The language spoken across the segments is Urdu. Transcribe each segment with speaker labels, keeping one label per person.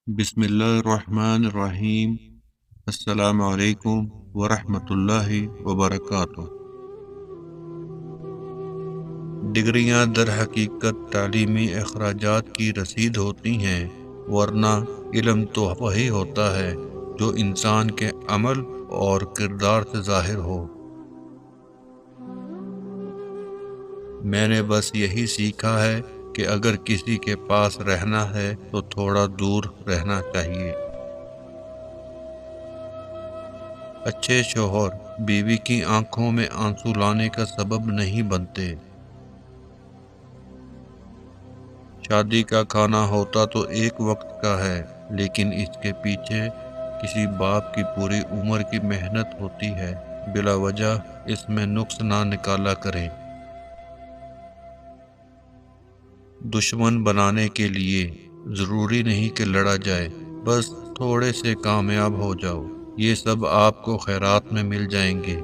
Speaker 1: بسم اللہ الرحمن الرحیم۔ السلام علیکم ورحمۃ اللہ وبرکاتہ۔ ڈگریاں در حقیقت تعلیمی اخراجات کی رسید ہوتی ہیں، ورنہ علم تو وہی ہوتا ہے جو انسان کے عمل اور کردار سے ظاہر ہو۔ میں نے بس یہی سیکھا ہے کہ اگر کسی کے پاس رہنا ہے تو تھوڑا دور رہنا چاہیے۔ اچھے شوہر بیوی کی آنکھوں میں آنسو لانے کا سبب نہیں بنتے۔ شادی کا کھانا ہوتا تو ایک وقت کا ہے، لیکن اس کے پیچھے کسی باپ کی پوری عمر کی محنت ہوتی ہے۔ بلا وجہ اس میں نقص نہ نکالا کریں۔ دشمن بنانے کے لیے ضروری نہیں کہ لڑا جائے، بس تھوڑے سے کامیاب ہو جاؤ، یہ سب آپ کو خیرات میں مل جائیں گے۔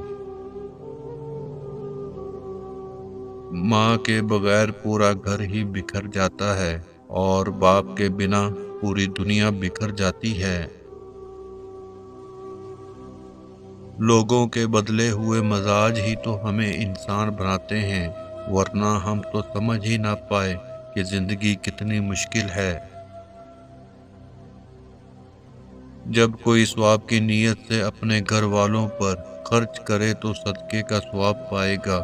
Speaker 1: ماں کے بغیر پورا گھر ہی بکھر جاتا ہے، اور باپ کے بنا پوری دنیا بکھر جاتی ہے۔ لوگوں کے بدلے ہوئے مزاج ہی تو ہمیں انسان بناتے ہیں، ورنہ ہم تو سمجھ ہی نہ پائے کہ زندگی کتنی مشکل ہے۔ جب کوئی ثواب کی نیت سے اپنے گھر والوں پر خرچ کرے تو صدقے کا ثواب پائے گا۔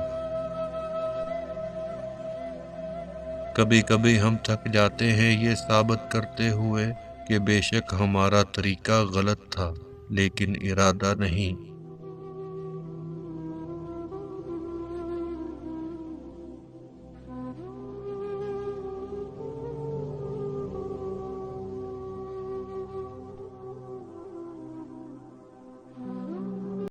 Speaker 1: کبھی کبھی ہم تھک جاتے ہیں یہ ثابت کرتے ہوئے کہ بے شک ہمارا طریقہ غلط تھا، لیکن ارادہ نہیں۔